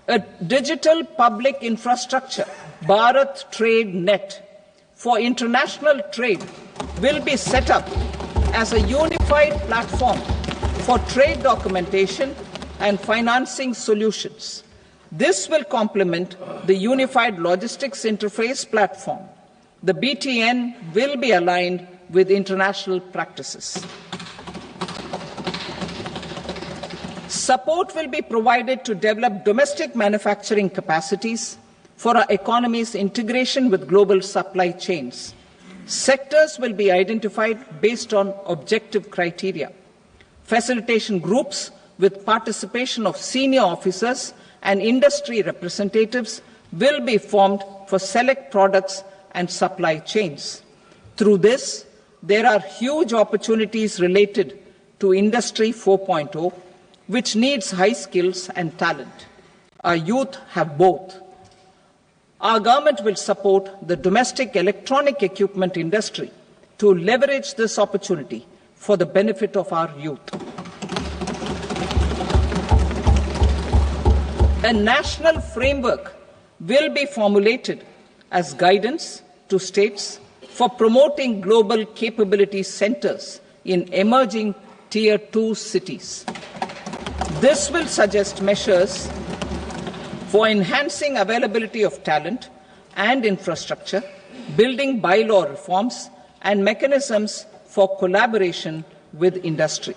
A digital public infrastructure, Bharat Trade Net, for international trade will be set up as a unified platform for trade documentation and financing solutions. This will complement the Unified Logistics Interface Platform. The BTN will be aligned with international practices. Support will be provided to develop domestic manufacturing capacities for our economy's integration with global supply chains. Sectors will be identified based on objective criteria. Facilitation groups with participation of senior officers and industry representatives will be formed for select products and supply chains. Through this, there are huge opportunities related to Industry 4.0, which needs high skills and talent. Our youth have both. Our government will support the domestic electronic equipment industry to leverage this opportunity for the benefit of our youth. A national framework will be formulated as guidance to states for promoting global capability centers in emerging Tier 2 cities. This will suggest measures for enhancing availability of talent and infrastructure, building bylaw reforms, and mechanisms for collaboration with industry.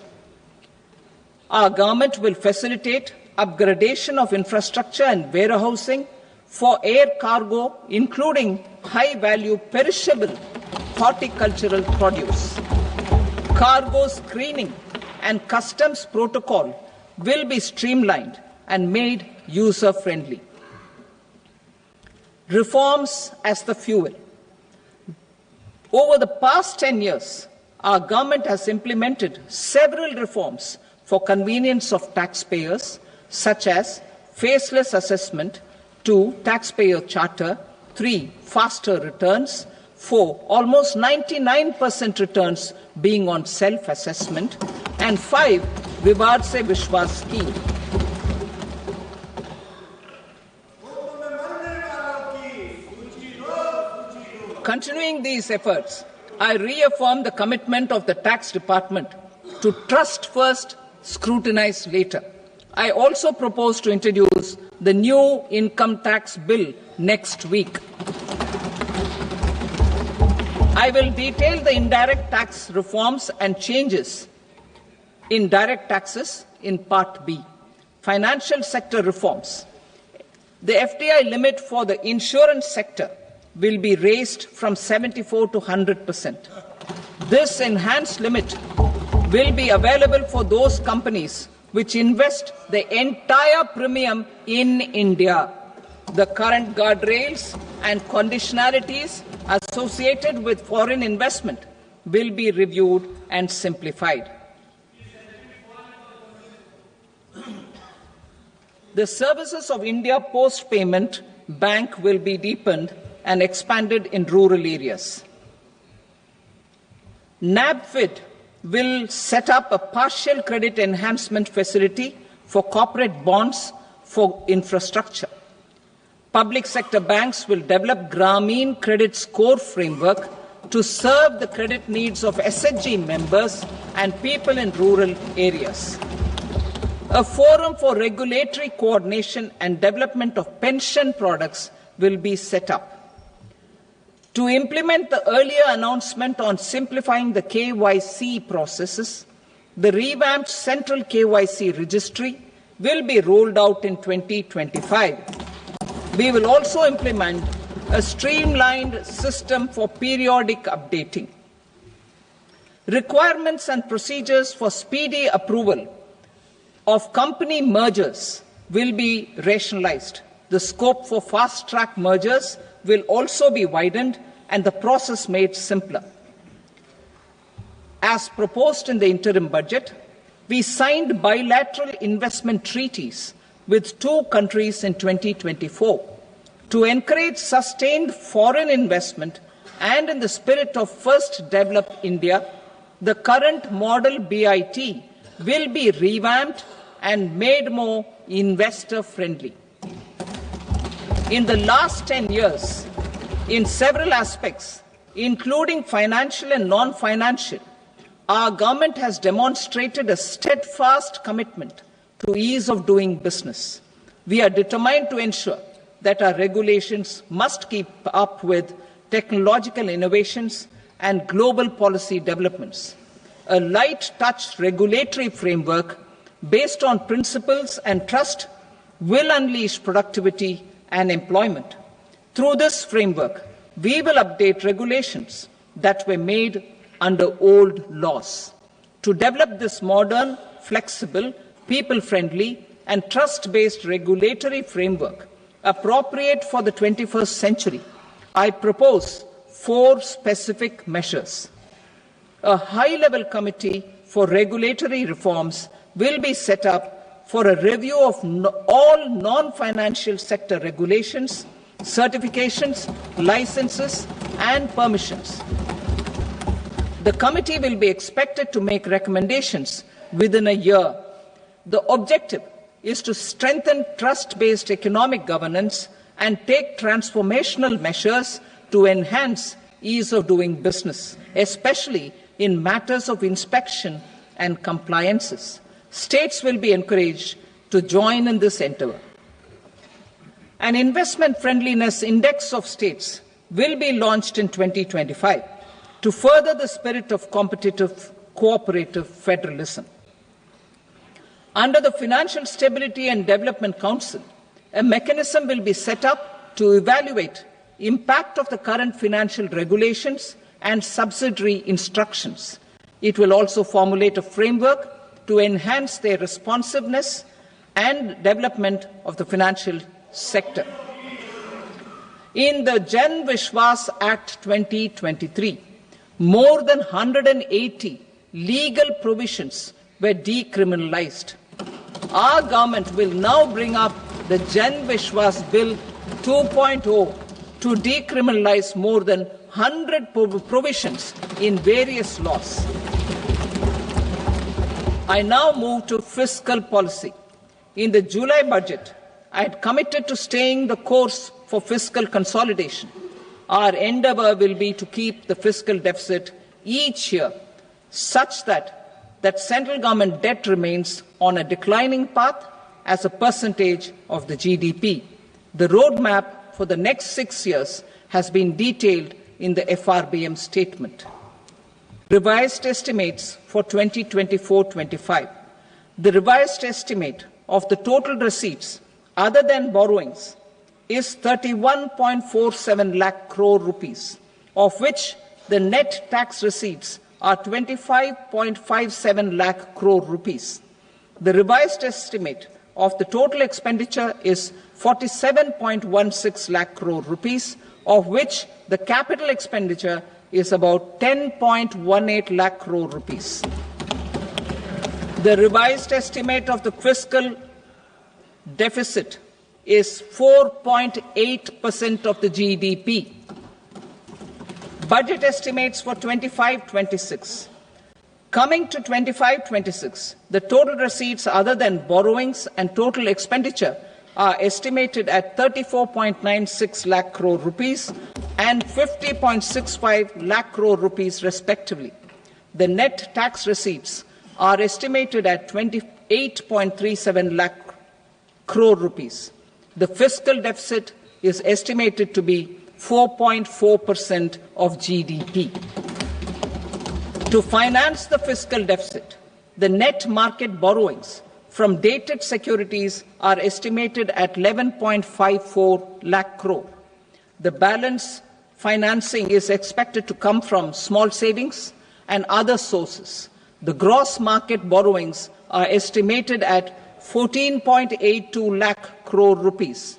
Our government will facilitate upgradation of infrastructure and warehousing for air cargo, including high-value perishable horticultural produce. Cargo screening and customs protocol will be streamlined and made user-friendly. Reforms as the fuel. Over the past 10 years, our government has implemented several reforms for convenience of taxpayers, such as faceless assessment, 2, taxpayer charter, 3, faster returns, 4, almost 99% returns being on self-assessment, and 5, Vivad Se Vishwas scheme. Continuing these efforts, I reaffirm the commitment of the Tax Department to trust first, scrutinize later. I also propose to introduce the new income tax bill next week. I will detail the indirect tax reforms and changes in direct taxes in Part B. Financial sector reforms. The FDI limit for the insurance sector will be raised from 74 to 100%. This enhanced limit will be available for those companies which invest the entire premium in India. The current guardrails and conditionalities associated with foreign investment will be reviewed and simplified. The services of India Post Payment Bank will be deepened and expanded in rural areas. NABFID will set up a partial credit enhancement facility for corporate bonds for infrastructure. Public sector banks will develop Grameen Credit Score Framework to serve the credit needs of SHG members and people in rural areas. A forum for regulatory coordination and development of pension products will be set up. To implement the earlier announcement on simplifying the KYC processes, the revamped Central KYC Registry will be rolled out in 2025. We will also implement a streamlined system for periodic updating. Requirements and procedures for speedy approval of company mergers will be rationalized. The scope for fast-track mergers will also be widened and the process made simpler. As proposed in the interim budget, we signed bilateral investment treaties with 2 countries in 2024 to encourage sustained foreign investment, and in the spirit of First Develop India, the current model BIT will be revamped and made more investor-friendly. In the last 10 years, in several aspects, including financial and non-financial, our government has demonstrated a steadfast commitment to ease of doing business. We are determined to ensure that our regulations must keep up with technological innovations and global policy developments. A light-touch regulatory framework based on principles and trust will unleash productivity and employment. Through this framework, we will update regulations that were made under old laws. To develop this modern, flexible, people-friendly and trust-based regulatory framework appropriate for the 21st century, I propose 4 specific measures. A high-level committee for regulatory reforms will be set up for a review of all non-financial sector regulations, certifications, licenses, and permissions. The committee will be expected to make recommendations within a year. The objective is to strengthen trust-based economic governance and take transformational measures to enhance ease of doing business, especially in matters of inspection and compliances. States will be encouraged to join in this endeavour. An investment friendliness index of states will be launched in 2025 to further the spirit of competitive, cooperative federalism. Under the Financial Stability and Development Council, a mechanism will be set up to evaluate impact of the current financial regulations and subsidiary instructions. It will also formulate a framework to enhance their responsiveness and development of the financial sector. In the Jan Vishwas Act 2023, more than 180 legal provisions were decriminalized. Our government will now bring up the Jan Vishwas Bill 2.0 to decriminalize more than 100 provisions in various laws. I now move to fiscal policy. In the July budget, I had committed to staying the course for fiscal consolidation. Our endeavour will be to keep the fiscal deficit each year such that central government debt remains on a declining path as a percentage of the GDP. The roadmap for the next 6 years has been detailed in the FRBM statement. Revised estimates for 2024-25. The revised estimate of the total receipts other than borrowings is 31.47 lakh crore rupees, of which the net tax receipts are 25.57 lakh crore rupees. The revised estimate of the total expenditure is 47.16 lakh crore rupees, of which the capital expenditure is about 10.18 lakh crore rupees. The revised estimate of the fiscal deficit is 4.8% of the GDP. Budget estimates for 25-26. Coming to 25-26, the total receipts other than borrowings and total expenditure are estimated at 34.96 lakh crore rupees and 50.65 lakh crore rupees respectively. The net tax receipts are estimated at 28.37 lakh crore rupees. The fiscal deficit is estimated to be 4.4% of GDP. To finance the fiscal deficit, the net market borrowings from dated securities are estimated at 11.54 lakh crore. The balance financing is expected to come from small savings and other sources. The gross market borrowings are estimated at 14.82 lakh crore rupees.